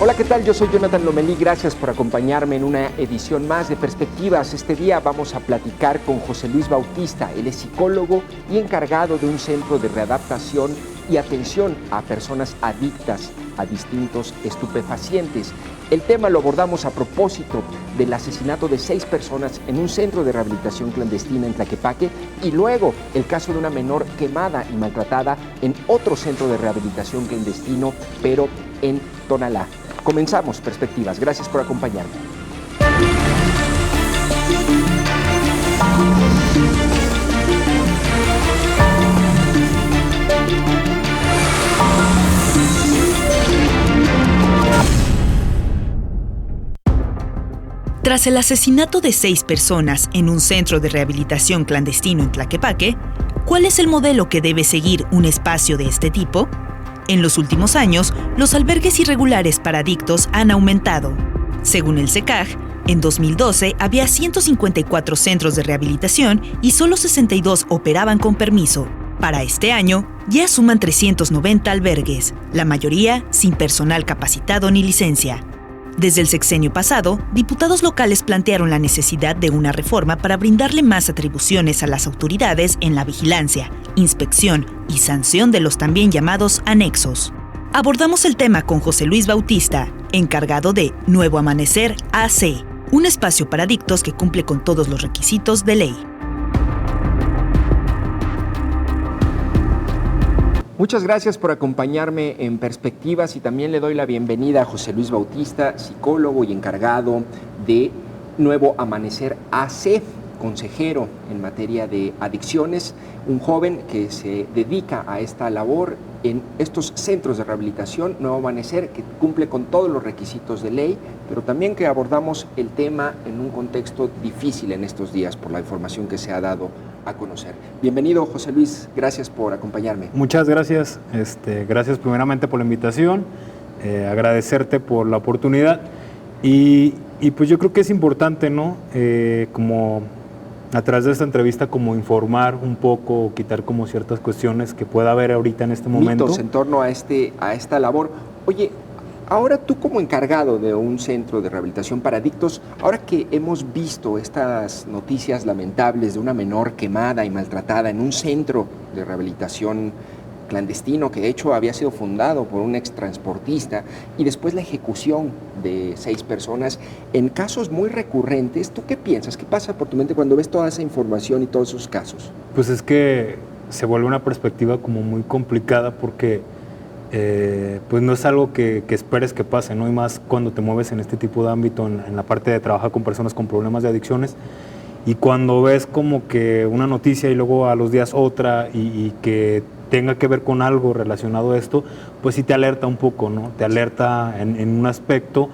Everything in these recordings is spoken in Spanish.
Hola, ¿qué tal? Yo soy Jonathan Lomelí. Gracias por acompañarme en una edición más de Perspectivas. Este día vamos a platicar con José Luis Bautista. Él es psicólogo y encargado de un centro de readaptación y atención a personas adictas a distintos estupefacientes. El tema lo abordamos a propósito del asesinato de 6 personas en un centro de rehabilitación clandestina en Tlaquepaque y luego el caso de una menor quemada y maltratada en otro centro de rehabilitación clandestino, pero en Tonalá. Comenzamos Perspectivas. Gracias por acompañarme. Tras el asesinato de 6 personas en un centro de rehabilitación clandestino en Tlaquepaque, ¿cuál es el modelo que debe seguir un espacio de este tipo? En los últimos años, los albergues irregulares para adictos han aumentado. Según el SECAG, en 2012 había 154 centros de rehabilitación y solo 62 operaban con permiso. Para este año, ya suman 390 albergues, la mayoría sin personal capacitado ni licencia. Desde el sexenio pasado, diputados locales plantearon la necesidad de una reforma para brindarle más atribuciones a las autoridades en la vigilancia, inspección y sanción de los también llamados anexos. Abordamos el tema con José Luis Bautista, encargado de Nuevo Amanecer AC, un espacio para adictos que cumple con todos los requisitos de ley. Muchas gracias por acompañarme en Perspectivas y también le doy la bienvenida a José Luis Bautista, psicólogo y encargado de Nuevo Amanecer AC, consejero en materia de adicciones, un joven que se dedica a esta labor en estos centros de rehabilitación, Nuevo Amanecer, que cumple con todos los requisitos de ley, pero también que abordamos el tema en un contexto difícil en estos días por la información que se ha dado a conocer. Bienvenido, José Luis, gracias por acompañarme. Muchas gracias, gracias primeramente por la invitación, agradecerte por la oportunidad y pues yo creo que es importante, ¿no? Como a través de esta entrevista, como informar un poco, quitar como ciertas cuestiones que pueda haber ahorita en este momento. Mitos en torno a esta labor. Oye, ahora tú como encargado de un centro de rehabilitación para adictos, ahora que hemos visto estas noticias lamentables de una menor quemada y maltratada en un centro de rehabilitación clandestino, que de hecho había sido fundado por un extransportista, y después la ejecución de 6 personas, en casos muy recurrentes, ¿tú qué piensas? ¿Qué pasa por tu mente cuando ves toda esa información y todos esos casos? Pues es que se vuelve una perspectiva como muy complicada porque pues no es algo que esperes que pase, ¿no? Y más cuando te mueves en este tipo de ámbito, en la parte de trabajar con personas con problemas de adicciones, y cuando ves como que una noticia y luego a los días otra y que tenga que ver con algo relacionado a esto, pues sí te alerta un poco, ¿no? Te alerta en un aspecto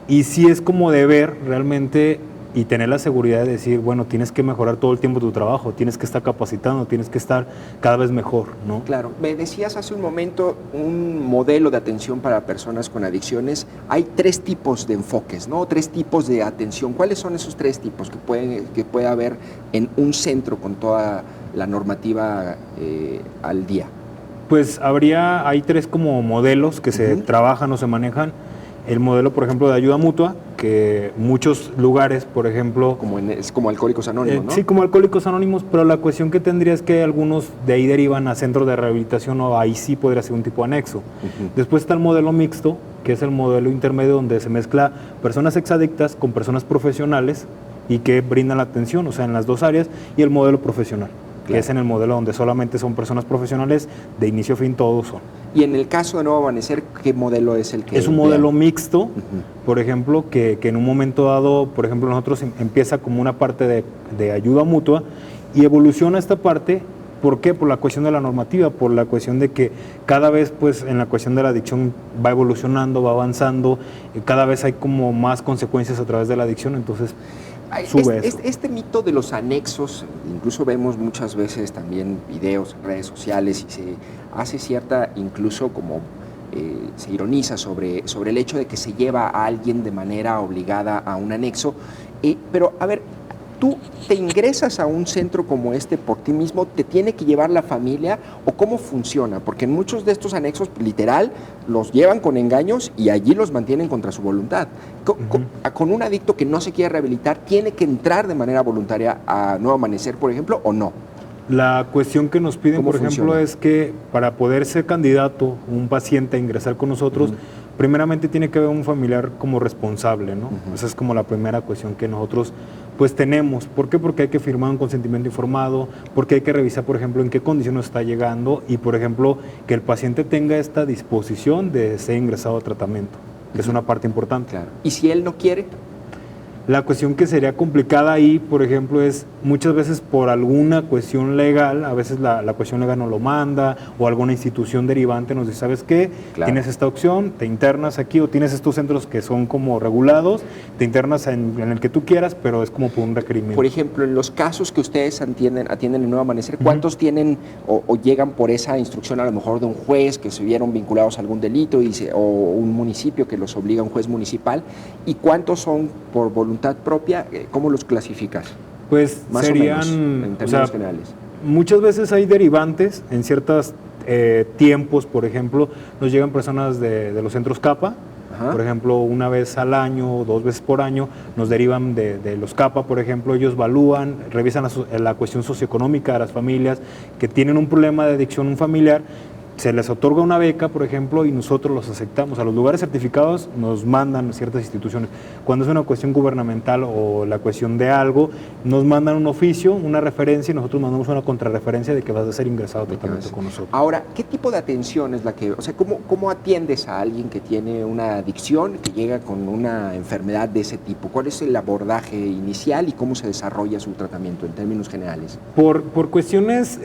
y sí es como de ver realmente y tener la seguridad de decir, bueno, tienes que mejorar todo el tiempo tu trabajo, tienes que estar capacitando, tienes que estar cada vez mejor, ¿no? Claro, me decías hace un momento un modelo de atención para personas con adicciones. Hay 3 tipos de enfoques, ¿no? 3 tipos de atención. ¿Cuáles son esos 3 tipos que puede haber en un centro con toda la normativa al día? Pues hay 3 como modelos que se trabajan o se manejan. El modelo, por ejemplo, de ayuda mutua, que muchos lugares, por ejemplo... Es como Alcohólicos Anónimos, ¿no? Sí, como Alcohólicos Anónimos, pero la cuestión que tendría es que algunos de ahí derivan a centros de rehabilitación o ahí sí podría ser un tipo anexo. Después está el modelo mixto, que es el modelo intermedio donde se mezcla personas exadictas con personas profesionales y que brindan la atención, o sea, en las 2 áreas, y el modelo profesional. Que es en el modelo donde solamente son personas profesionales, de inicio a fin todos son. Y en el caso de Nuevo Amanecer, ¿qué modelo es el que...? Es un modelo mixto, por ejemplo, que en un momento dado, por ejemplo, nosotros empieza como una parte de ayuda mutua y evoluciona esta parte. ¿Por qué? Por la cuestión de la normativa, por la cuestión de que cada vez, pues, en la cuestión de la adicción va evolucionando, va avanzando, y cada vez hay como más consecuencias a través de la adicción, entonces... Este mito de los anexos, incluso vemos muchas veces también videos en redes sociales y se hace cierta, incluso como se ironiza sobre el hecho de que se lleva a alguien de manera obligada a un anexo. Pero, a ver, ¿Tú te ingresas a un centro como este por ti mismo? ¿Te tiene que llevar la familia? ¿O cómo funciona? Porque en muchos de estos anexos, literal, los llevan con engaños y allí los mantienen contra su voluntad. Con un adicto que no se quiere rehabilitar, ¿tiene que entrar de manera voluntaria a Nuevo Amanecer, por ejemplo, o no? La cuestión que nos piden, por ejemplo, es que para poder ser candidato, un paciente a ingresar con nosotros, primeramente tiene que haber un familiar como responsable, ¿no? Esa es como la primera cuestión que nosotros pues tenemos. ¿Por qué? Porque hay que firmar un consentimiento informado, porque hay que revisar, por ejemplo, en qué condiciones está llegando y, por ejemplo, que el paciente tenga esta disposición de ser ingresado a tratamiento, que es una parte importante. Claro. ¿Y si él no quiere? La cuestión que sería complicada ahí, por ejemplo, es muchas veces por alguna cuestión legal, a veces la cuestión legal nos lo manda o alguna institución derivante nos dice, ¿sabes qué? Claro. Tienes esta opción, te internas aquí o tienes estos centros que son como regulados, te internas en el que tú quieras, pero es como por un requerimiento. Por ejemplo, en los casos que ustedes atienden en Nuevo Amanecer, ¿cuántos tienen o llegan por esa instrucción a lo mejor de un juez que se vieron vinculados a algún delito o un municipio que los obliga a un juez municipal? ¿Y cuántos son por voluntad propia? ¿Cómo los clasificas? Pues más serían, o menos, en términos generales. Muchas veces hay derivantes en ciertos tiempos, por ejemplo, nos llegan personas de los centros CAPA. Ajá. Por ejemplo, una vez al año o 2 veces por año nos derivan de los CAPA, por ejemplo, ellos evalúan, revisan la cuestión socioeconómica de las familias que tienen un problema de adicción, un familiar. Se les otorga una beca, por ejemplo, y nosotros los aceptamos. A los lugares certificados nos mandan ciertas instituciones. Cuando es una cuestión gubernamental o la cuestión de algo, nos mandan un oficio, una referencia, y nosotros mandamos una contrarreferencia de que vas a ser ingresado a tratamiento con nosotros. Ahora, ¿qué tipo de atención es la que, o sea, cómo atiendes a alguien que tiene una adicción, que llega con una enfermedad de ese tipo? ¿Cuál es el abordaje inicial y cómo se desarrolla su tratamiento en términos generales? Por cuestiones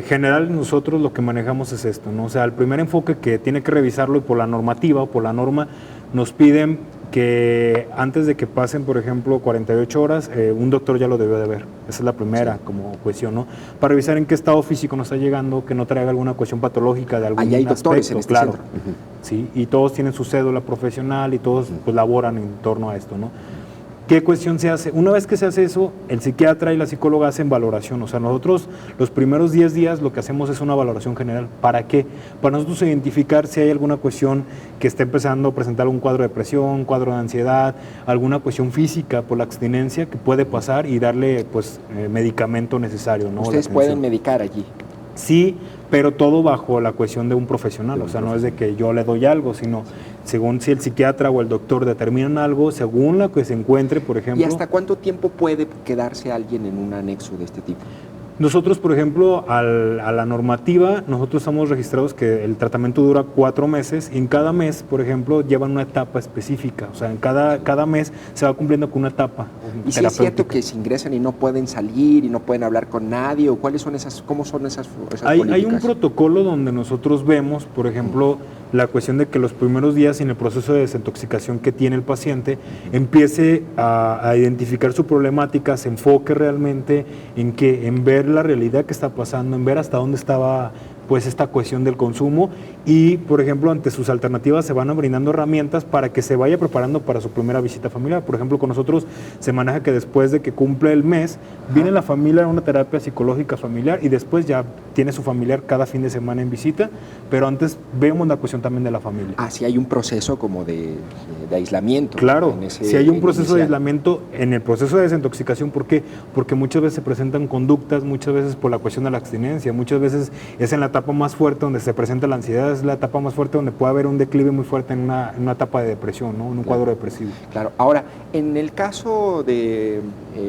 generales, nosotros lo que manejamos es esto, ¿no? O sea, el primer enfoque que tiene que revisarlo y por la normativa o por la norma nos piden que antes de que pasen, por ejemplo, 48 horas, un doctor ya lo debió de ver. Esa es la primera como cuestión, ¿no? Para revisar en qué estado físico nos está llegando, que no traiga alguna cuestión patológica de algún aspecto. Hay doctores en este claro. centro. Sí, y todos tienen su cédula profesional y todos pues laboran en torno a esto, ¿no? ¿Qué cuestión se hace? Una vez que se hace eso, el psiquiatra y la psicóloga hacen valoración. O sea, nosotros los primeros 10 días lo que hacemos es una valoración general. ¿Para qué? Para nosotros identificar si hay alguna cuestión que esté empezando a presentar un cuadro de depresión, cuadro de ansiedad, alguna cuestión física por la abstinencia que puede pasar y darle pues medicamento necesario, ¿no? ¿Ustedes pueden medicar allí? Sí, pero todo bajo la cuestión de un profesional, o sea, no es de que yo le doy algo, sino según si el psiquiatra o el doctor determinan algo, según lo que se encuentre, por ejemplo. ¿Y hasta cuánto tiempo puede quedarse alguien en un anexo de este tipo? Nosotros, por ejemplo, a la normativa, nosotros estamos registrados que el tratamiento dura 4 meses y en cada mes, por ejemplo, llevan una etapa específica. O sea, en cada mes se va cumpliendo con una etapa. ¿Y si es cierto que se ingresan y no pueden salir y no pueden hablar con nadie? ¿O cuáles son cómo son esas políticas? Hay un protocolo donde nosotros vemos, por ejemplo, la cuestión de que los primeros días en el proceso de desintoxicación que tiene el paciente empiece a identificar su problemática, se enfoque realmente en ver la realidad que está pasando, en ver hasta dónde estaba pues esta cuestión del consumo y, por ejemplo, ante sus alternativas se van brindando herramientas para que se vaya preparando para su primera visita familiar. Por ejemplo, con nosotros se maneja que después de que cumple el mes, viene la familia a una terapia psicológica familiar y después ya tiene su familiar cada fin de semana en visita, pero antes vemos la cuestión también de la familia. Ah, sí hay un proceso como de aislamiento. Claro, si hay un proceso de aislamiento en el proceso de desintoxicación. ¿Por qué? Porque muchas veces se presentan conductas, muchas veces por la cuestión de la abstinencia, muchas veces es en la etapa más fuerte donde se presenta la ansiedad, es la etapa más fuerte donde puede haber un declive muy fuerte en una etapa de depresión, ¿no? En un cuadro depresivo. Claro. Ahora, en el caso de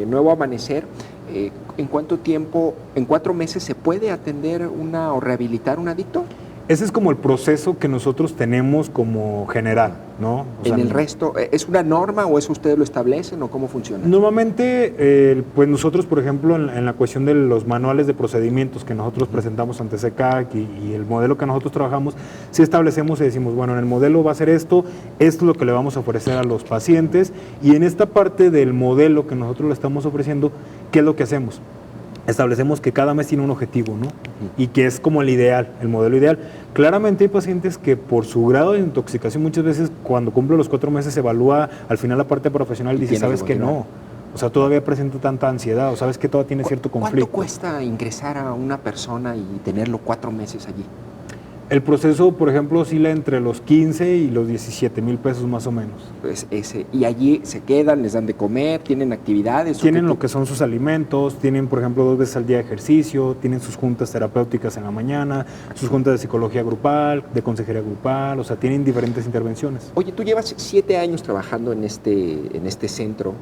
Nuevo Amanecer, ¿en cuánto tiempo, en 4 meses, se puede atender o rehabilitar un adicto? Ese es como el proceso que nosotros tenemos como general, ¿no? O sea, ¿en el resto, es una norma o eso ustedes lo establecen o cómo funciona? Normalmente, pues nosotros, por ejemplo, en la cuestión de los manuales de procedimientos que nosotros presentamos ante SECAC y el modelo que nosotros trabajamos, sí establecemos y decimos, bueno, en el modelo va a ser esto es lo que le vamos a ofrecer a los pacientes y en esta parte del modelo que nosotros le estamos ofreciendo, ¿qué es lo que hacemos? Establecemos que cada mes tiene un objetivo, ¿no? Y que es como el ideal, el modelo ideal. Claramente hay pacientes que por su grado de intoxicación muchas veces cuando cumple los 4 meses se evalúa al final la parte profesional y dice, ¿sabes qué? No. O sea, todavía presenta tanta ansiedad, o sabes que todavía tiene cierto conflicto. ¿Cuánto cuesta ingresar a una persona y tenerlo 4 meses allí? El proceso, por ejemplo, oscila entre los 15 y los 17 mil pesos más o menos. Pues y allí se quedan, les dan de comer, tienen actividades. Tienen lo que son sus alimentos, tienen, por ejemplo, 2 veces al día de ejercicio, tienen sus juntas terapéuticas en la mañana, sus juntas de psicología grupal, de consejería grupal, o sea, tienen diferentes intervenciones. Oye, tú llevas 7 años trabajando en este centro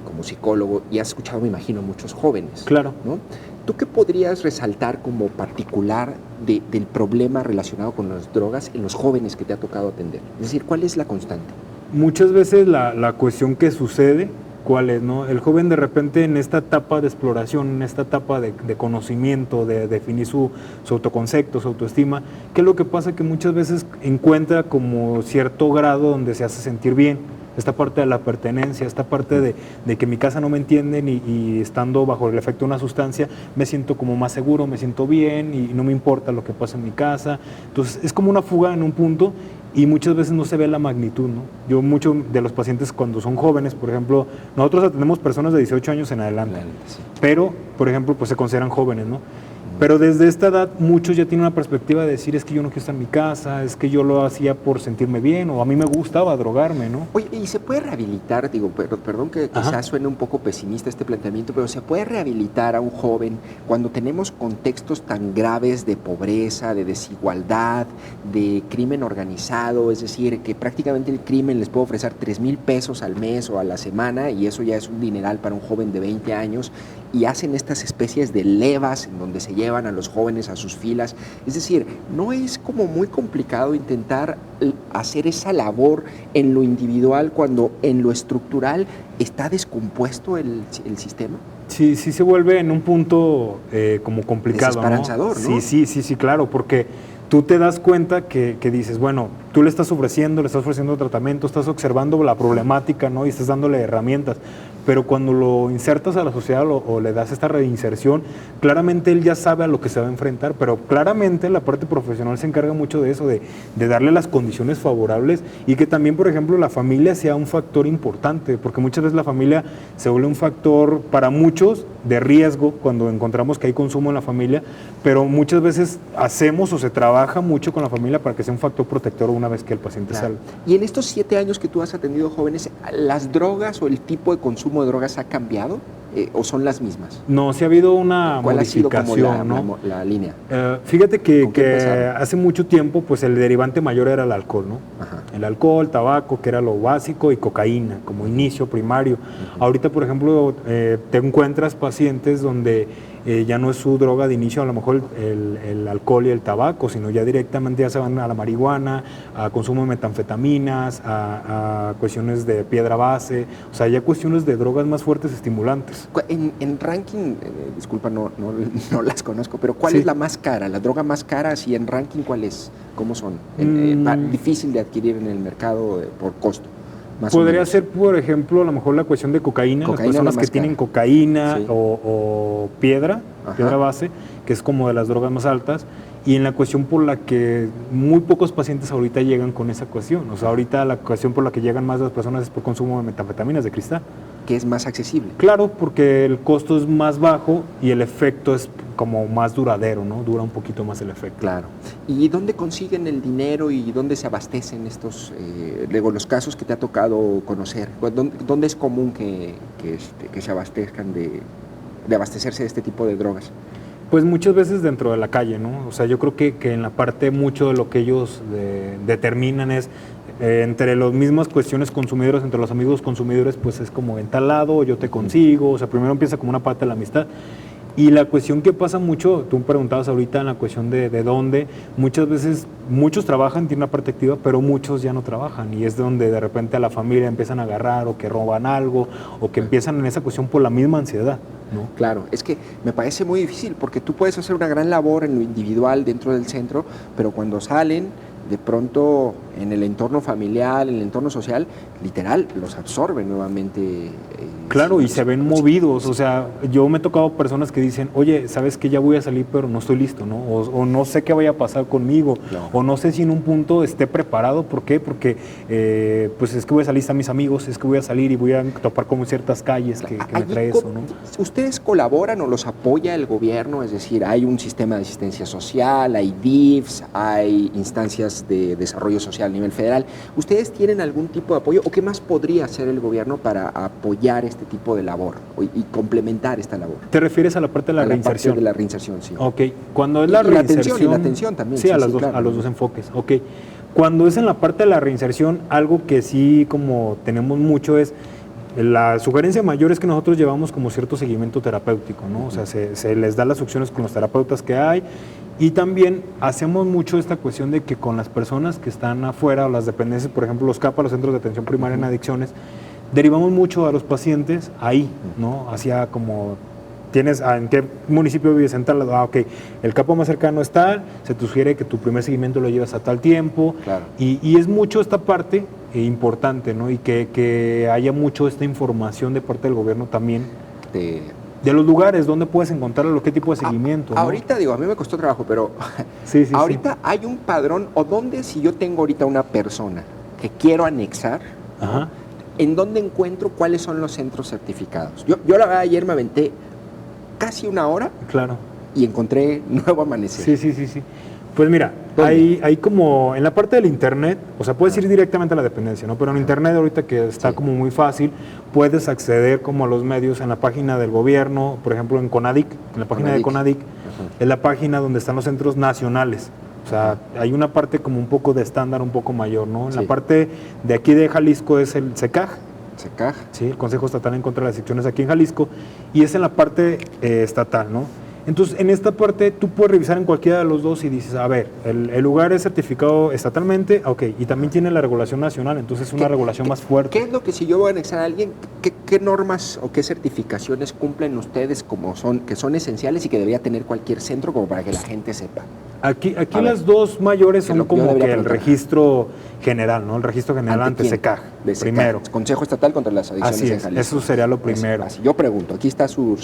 como psicólogo y has escuchado, me imagino, muchos jóvenes. Claro. ¿No? ¿Tú qué podrías resaltar como particular del problema relacionado con las drogas en los jóvenes que te ha tocado atender? Es decir, ¿cuál es la constante? Muchas veces la cuestión que sucede, ¿cuál es, no? El joven de repente en esta etapa de exploración, en esta etapa de conocimiento, de definir su autoconcepto, su autoestima, ¿qué es lo que pasa? Que muchas veces encuentra como cierto grado donde se hace sentir bien. Esta parte de la pertenencia, esta parte de que mi casa no me entienden y estando bajo el efecto de una sustancia me siento como más seguro, me siento bien y no me importa lo que pasa en mi casa. Entonces es como una fuga en un punto y muchas veces no se ve la magnitud, ¿no? Yo muchos de los pacientes cuando son jóvenes, por ejemplo, nosotros atendemos personas de 18 años en adelante, Sí. pero, por ejemplo, pues se consideran jóvenes, ¿no? Pero desde esta edad muchos ya tienen una perspectiva de decir es que yo no quiero estar en mi casa, es que yo lo hacía por sentirme bien o a mí me gustaba drogarme, ¿no? Oye, ¿y se puede rehabilitar? Digo, perdón que quizás suene un poco pesimista este planteamiento, pero ¿se puede rehabilitar a un joven cuando tenemos contextos tan graves de pobreza, de desigualdad, de crimen organizado? Es decir, que prácticamente el crimen les puede ofrecer 3,000 pesos al mes o a la semana y eso ya es un dineral para un joven de 20 años y hacen estas especies de levas en donde se llevan a los jóvenes a sus filas. Es decir, ¿no es como muy complicado intentar hacer esa labor en lo individual cuando en lo estructural está descompuesto el sistema? Sí, sí se vuelve en un punto como complicado, desesperanzador, ¿no? Sí, claro, porque tú te das cuenta que dices, bueno, tú le estás ofreciendo tratamiento, estás observando la problemática, ¿no? Y estás dándole herramientas, pero cuando lo insertas a la sociedad o le das esta reinserción, claramente él ya sabe a lo que se va a enfrentar, pero claramente la parte profesional se encarga mucho de eso, de darle las condiciones favorables y que también, por ejemplo, la familia sea un factor importante, porque muchas veces la familia se vuelve un factor para muchos de riesgo cuando encontramos que hay consumo en la familia, pero muchas veces hacemos o se trabaja mucho con la familia para que sea un factor protector una vez que el paciente sale. Y en estos 7 años que tú has atendido jóvenes, ¿las drogas o el tipo de consumo de drogas ha cambiado o son las mismas? No, sí ha habido una ¿Cuál modificación, ha sido como ¿no? la línea? Fíjate que hace mucho tiempo pues el derivante mayor era el alcohol, ¿no? Ajá. El alcohol, tabaco, que era lo básico, y cocaína como inicio primario. Ahorita, por ejemplo, te encuentras pacientes donde ya no es su droga de inicio a lo mejor el alcohol y el tabaco, sino ya directamente ya se van a la marihuana, a consumo de metanfetaminas, a cuestiones de piedra base, o sea, ya cuestiones de drogas más fuertes estimulantes. En ranking, disculpa, no las conozco, pero ¿cuál es la más cara? ¿La droga más cara? Si en ranking, ¿cuál es? ¿Cómo son? Difícil de adquirir en el mercado por costo. Podría ser, por ejemplo, a lo mejor la cuestión de cocaína, las personas que tienen cocaína sí. o piedra base, que es como de las drogas más altas, y en la cuestión por la que muy pocos pacientes ahorita llegan con esa cuestión. O sea, ahorita la cuestión por la que llegan más las personas es por consumo de metanfetaminas, de cristal. Que es más accesible. Claro, porque el costo es más bajo y el efecto es como más duradero, ¿no? Dura un poquito más el efecto. Claro. ¿Y dónde consiguen el dinero y dónde se abastecen estos, los casos que te ha tocado conocer? ¿Dónde es común que se abastezcan de abastecerse de este tipo de drogas? Pues muchas veces dentro de la calle, ¿no? O sea, yo creo que en la parte mucho de lo que ellos determinan es entre las mismas cuestiones consumidores, entre los amigos consumidores, pues es como en tal lado, yo te consigo, o sea, primero empieza como una parte de la amistad. Y la cuestión que pasa mucho, tú preguntabas ahorita en la cuestión de dónde, muchas veces muchos trabajan, tienen una parte activa, pero muchos ya no trabajan y es donde de repente a la familia empiezan a agarrar o que roban algo o que empiezan en esa cuestión por la misma ansiedad, ¿no? Claro, es que me parece muy difícil porque tú puedes hacer una gran labor en lo individual dentro del centro, pero cuando salen de pronto en el entorno familiar, en el entorno social, literal, los absorbe nuevamente. Claro, y se ven movidos, o sea, yo me he tocado personas que dicen, oye, sabes que ya voy a salir pero no estoy listo, ¿no? O no sé qué vaya a pasar conmigo, o no sé si en un punto esté preparado. ¿Por qué? Porque pues es que voy a salir a mis amigos, es que voy a salir y voy a topar como ciertas calles que me trae eso, ¿no? ¿Ustedes colaboran o los apoya el gobierno? Es decir, hay un sistema de asistencia social, hay DIFs, hay instancias de desarrollo social a nivel federal. ¿Ustedes tienen algún tipo de apoyo o qué más podría hacer el gobierno para apoyar este tipo de labor y complementar esta labor? ¿Te refieres a la parte de la reinserción? Parte de la reinserción, sí. Ok, cuando es la reinserción... Y la atención también. Sí, claro. A los dos enfoques, ok. Cuando es en la parte de la reinserción, algo que sí como tenemos mucho es, la sugerencia mayor es que nosotros llevamos como cierto seguimiento terapéutico, ¿no? O sea, se les da las opciones con los terapeutas que hay y también hacemos mucho esta cuestión de que con las personas que están afuera o las dependencias, por ejemplo, los CAPA, los Centros de Atención Primaria en Adicciones, derivamos mucho a los pacientes ahí, ¿no? Hacia como... ¿En qué municipio vives en tal? Ok, el CAPA más cercano es tal, se te sugiere que tu primer seguimiento lo llevas a tal tiempo. Claro. Y es mucho esta parte importante, ¿no? Y que haya mucho esta información de parte del gobierno también de los lugares donde puedes encontrarlo, qué tipo de seguimiento. ¿no? Ahorita digo, a mí me costó trabajo, pero ahorita hay un padrón, o donde si yo tengo ahorita una persona que quiero anexar, ¿no? ¿En dónde encuentro cuáles son los centros certificados? Yo la verdad ayer me aventé casi una hora. Claro. Y encontré Nuevo Amanecer. Sí. Pues mira, hay como en la parte del internet, o sea, puedes ir directamente a la dependencia, ¿no? Pero en internet ahorita que está como muy fácil, puedes acceder como a los medios en la página del gobierno, por ejemplo en CONADIC, en la página de CONADIC, es la página donde están los centros nacionales. O sea, hay una parte como un poco de estándar, un poco mayor, ¿no? En la parte de aquí de Jalisco es el CECAJ. Sí, el Consejo Estatal en contra de las Adicciones aquí en Jalisco, y es en la parte estatal, ¿no? Entonces, en esta parte tú puedes revisar en cualquiera de los dos y dices, a ver, el lugar es certificado estatalmente, ok, y también tiene la regulación nacional, entonces es una regulación más fuerte. ¿Qué es lo que si yo voy a anexar a alguien, qué normas o qué certificaciones cumplen ustedes que son esenciales y que debería tener cualquier centro como para que la gente sepa? Aquí las dos mayores son como que el registro general, ¿no? El registro general ante CECAJ, primero. Consejo Estatal contra las Adicciones en Jalisco. Eso sería lo primero. Así, yo pregunto, aquí está su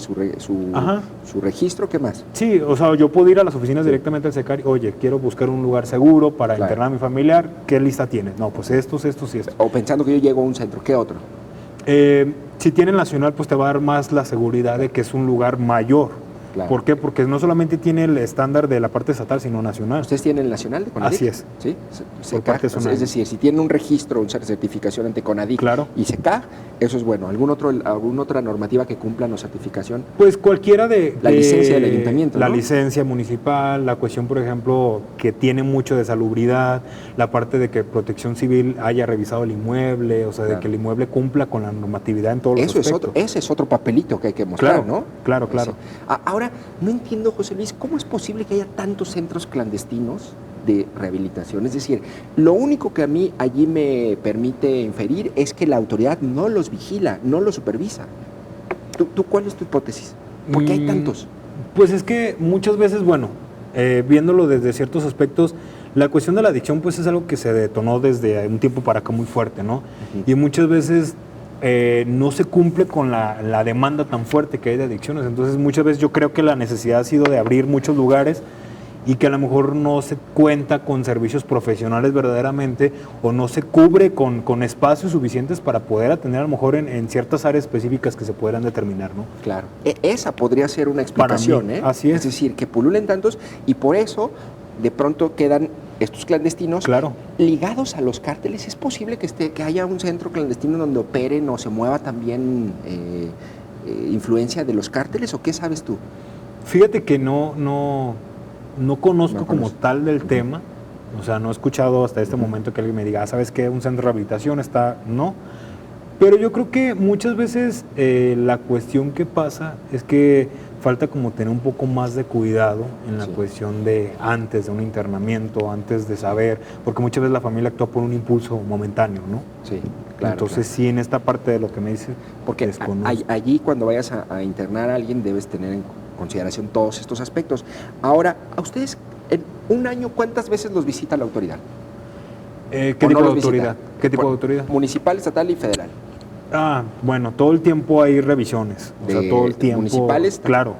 registro, ¿qué más? Sí, o sea, yo puedo ir a las oficinas directamente al CECAJ, oye, quiero buscar un lugar seguro para internar a mi familiar, ¿qué lista tienes? No, pues estos y estos. O pensando que yo llego a un centro, ¿qué otro? Si tiene el nacional, pues te va a dar más la seguridad de que es un lugar mayor. Claro. ¿Por qué? Porque no solamente tiene el estándar de la parte estatal, sino nacional. ¿Ustedes tienen el nacional de CONADIC? Así es. ¿Sí? Es decir, si tienen un registro, una certificación ante CONADIC y CECAJ, eso es bueno. ¿Alguna otra normativa que cumplan o certificación? Pues cualquiera de... La licencia del ayuntamiento, La ¿no? licencia municipal, la cuestión, por ejemplo, que tiene mucho de salubridad, la parte de que Protección Civil haya revisado el inmueble, o sea, de que el inmueble cumpla con la normatividad en todos los aspectos. Ese es otro papelito que hay que mostrar, ¿no? Claro. Sí. Ahora, no entiendo, José Luis, ¿cómo es posible que haya tantos centros clandestinos de rehabilitación? Es decir, lo único que a mí allí me permite inferir es que la autoridad no los vigila, no los supervisa. ¿Tú cuál es tu hipótesis? ¿Por qué hay tantos? Pues es que muchas veces, viéndolo desde ciertos aspectos, la cuestión de la adicción pues es algo que se detonó desde un tiempo para acá muy fuerte, ¿no? Y muchas veces no se cumple con la demanda tan fuerte que hay de adicciones. Entonces muchas veces yo creo que la necesidad ha sido de abrir muchos lugares y que a lo mejor no se cuenta con servicios profesionales verdaderamente o no se cubre con espacios suficientes para poder atender a lo mejor en ciertas áreas específicas que se pudieran determinar, ¿no? Claro. Esa podría ser una explicación, para mí, así es. Es decir, que pululen tantos y por eso de pronto quedan estos clandestinos ligados a los cárteles. ¿Es posible que haya un centro clandestino donde operen o se mueva también influencia de los cárteles o qué sabes tú? Fíjate que no conozco como tal del tema, o sea, no he escuchado hasta este momento que alguien me diga, ¿sabes qué? Un centro de rehabilitación está, no. Pero yo creo que muchas veces la cuestión que pasa es que falta como tener un poco más de cuidado en la cuestión de antes de un internamiento, antes de saber, porque muchas veces la familia actúa por un impulso momentáneo, ¿no? Sí, claro. Entonces sí, en esta parte de lo que me dice, porque allí cuando vayas a internar a alguien debes tener en consideración todos estos aspectos. Ahora, ¿a ustedes en un año cuántas veces los visita la autoridad? ¿Qué tipo de autoridad? ¿Qué tipo de autoridad? Municipal, estatal y federal. Bueno, todo el tiempo hay revisiones. O sea, todo el tiempo. ¿Municipales? Claro.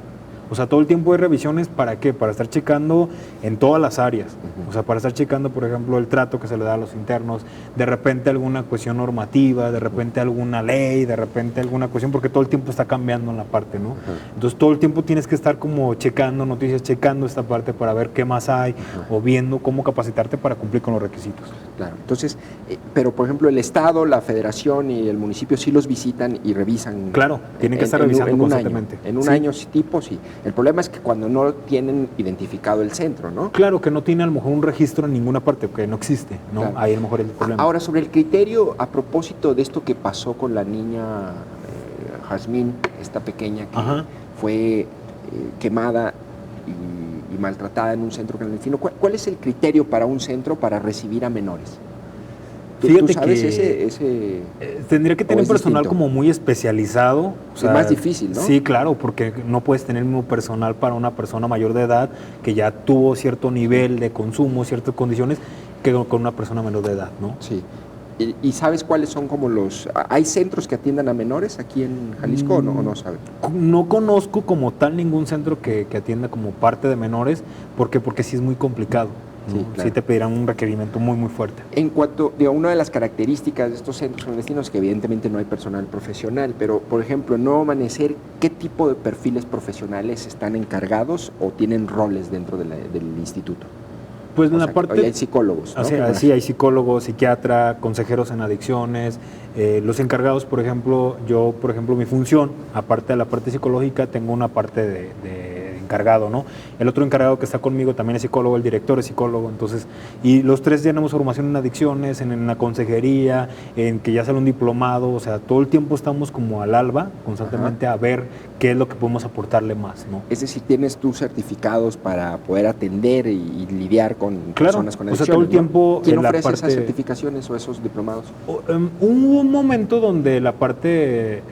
O sea, todo el tiempo hay revisiones, ¿para qué? Para estar checando en todas las áreas. O sea, para estar checando, por ejemplo, el trato que se le da a los internos, de repente alguna cuestión normativa, de repente alguna ley, de repente alguna cuestión, porque todo el tiempo está cambiando en la parte, ¿no? Entonces, todo el tiempo tienes que estar como checando noticias, checando esta parte para ver qué más hay, o viendo cómo capacitarte para cumplir con los requisitos. Claro. Entonces, pero por ejemplo, el Estado, la Federación y el municipio sí los visitan y revisan. Claro, tienen que estar revisando constantemente. En un año, tipo, sí. El problema es que cuando no tienen identificado el centro, ¿no? Claro, que no tiene a lo mejor un registro en ninguna parte, porque no existe, ¿no? Claro. Ahí a lo mejor es el problema. Ahora, sobre el criterio, a propósito de esto que pasó con la niña Jazmín, esta pequeña que fue quemada y maltratada en un centro clandestino, ¿cuál es el criterio para un centro para recibir a menores? Fíjate ¿Tú sabes que tendría que tener personal distinto? Como muy especializado. O sea, es más difícil, ¿no? Sí, claro, porque no puedes tener el mismo personal para una persona mayor de edad que ya tuvo cierto nivel de consumo, ciertas condiciones, que con una persona menor de edad, ¿no? Sí. ¿Y sabes cuáles son como los... ¿Hay centros que atiendan a menores aquí en Jalisco o no sabes? No conozco como tal ningún centro que atienda como parte de menores, porque sí es muy complicado. ¿no? Sí, claro. Sí te pedirán un requerimiento muy, muy fuerte. En cuanto a una de las características de estos centros clandestinos, que evidentemente no hay personal profesional, pero por ejemplo, en Nuevo Amanecer, ¿qué tipo de perfiles profesionales están encargados o tienen roles dentro del instituto? Pues en la parte... Hay psicólogos, ¿no? Sí, hay psicólogos, psiquiatra, consejeros en adicciones, los encargados, por ejemplo, mi función, aparte de la parte psicológica, tengo una parte de encargado, ¿no? El otro encargado que está conmigo también es psicólogo, el director es psicólogo, entonces, y los tres tenemos formación en adicciones, en la consejería, en que ya sale un diplomado, o sea, todo el tiempo estamos como al alba, constantemente a ver qué es lo que podemos aportarle más, ¿no? Es decir, ¿tienes tú certificados para poder atender y lidiar con personas con adicciones? O sea, todo el tiempo... ¿no? ¿Quién ofrece esas certificaciones o esos diplomados? Hubo un momento donde la parte,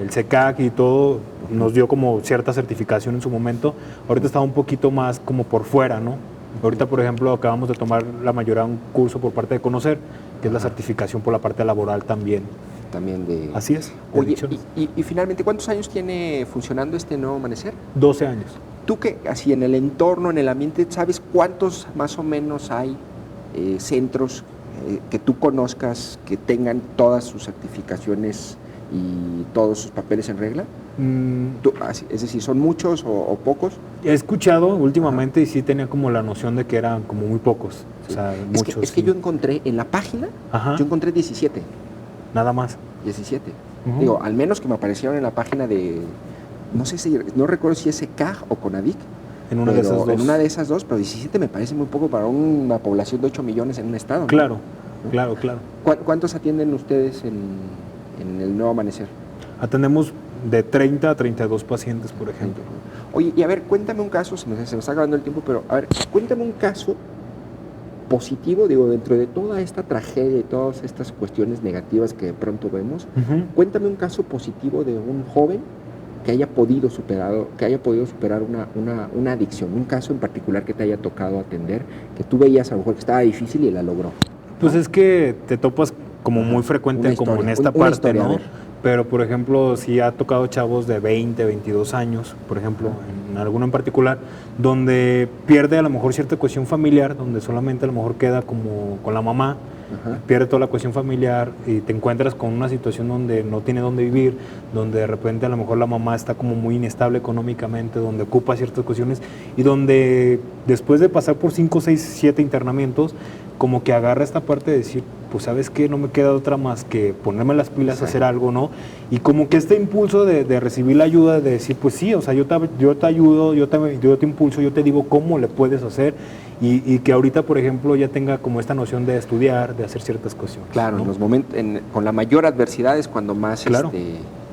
el SECAC y todo, nos dio como cierta certificación en su momento. Ahorita está un poquito más como por fuera, ¿no? Ahorita, por ejemplo, acabamos de tomar la mayoría un curso por parte de Conocer, que es la certificación por la parte laboral también. Así es. Oye, y finalmente, ¿cuántos años tiene funcionando este Nuevo Amanecer? 12 años. Tú que así en el entorno, en el ambiente, ¿sabes cuántos más o menos hay centros que tú conozcas que tengan todas sus certificaciones y todos sus papeles en regla? Es decir, ¿son muchos o pocos? He escuchado últimamente y sí tenía como la noción de que eran como muy pocos. Sí. O sea, muchos. Es que yo encontré en la página, yo encontré 17. Nada más. 17. Digo, al menos que me aparecieron en la página de, no recuerdo si es SECAG o CONADIC. En una de esas dos. En una de esas dos, pero 17 me parece muy poco para una población de 8 millones en un estado, ¿no? Claro, claro. ¿Cuántos atienden ustedes en el Nuevo Amanecer? Atendemos de 30 a 32 pacientes, por ejemplo. Oye, y a ver, cuéntame un caso, se me está acabando el tiempo, pero a ver, cuéntame un caso positivo, digo, dentro de toda esta tragedia y todas estas cuestiones negativas que de pronto vemos, cuéntame un caso positivo de un joven que haya podido superar una adicción, un caso en particular que te haya tocado atender, que tú veías a lo mejor que estaba difícil y la logró. Pues es que te topas como muy frecuente como en esta parte, ¿no? Pero, por ejemplo, sí ha tocado chavos de 20, 22 años, por ejemplo, en alguno en particular, donde pierde a lo mejor cierta cuestión familiar, donde solamente a lo mejor queda como con la mamá, pierde toda la cuestión familiar y te encuentras con una situación donde no tiene dónde vivir, donde de repente a lo mejor la mamá está como muy inestable económicamente, donde ocupa ciertas cuestiones y donde después de pasar por 5, 6, 7 internamientos, como que agarra esta parte de decir, pues sabes qué, no me queda otra más que ponerme las pilas, hacer algo, ¿no? Y como que este impulso de recibir la ayuda, de decir, pues sí, o sea, yo te ayudo, yo te impulso, yo te digo cómo le puedes hacer y que ahorita, por ejemplo, ya tenga como esta noción de estudiar, de hacer ciertas cuestiones. Claro, ¿no? En los momentos, con la mayor adversidad es cuando más,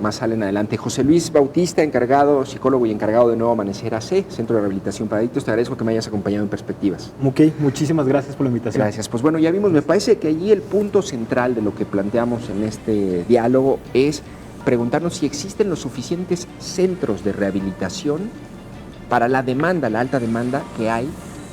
más salen adelante. José Luis Bautista, encargado, psicólogo y encargado de Nuevo Amanecer AC, Centro de Rehabilitación para Adictos, te agradezco que me hayas acompañado en Perspectivas. Ok, muchísimas gracias por la invitación. Gracias. Pues bueno, ya vimos, me parece que allí el punto central de lo que planteamos en este diálogo es preguntarnos si existen los suficientes centros de rehabilitación para la demanda, la alta demanda que hay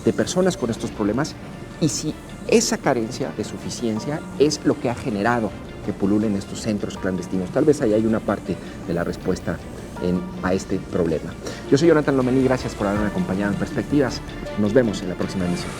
de personas con estos problemas y si Esa carencia de suficiencia es lo que ha generado que pululen estos centros clandestinos. Tal vez ahí hay una parte de la respuesta a este problema. Yo soy Jonathan Lomelí, gracias por haberme acompañado en Perspectivas. Nos vemos en la próxima emisión.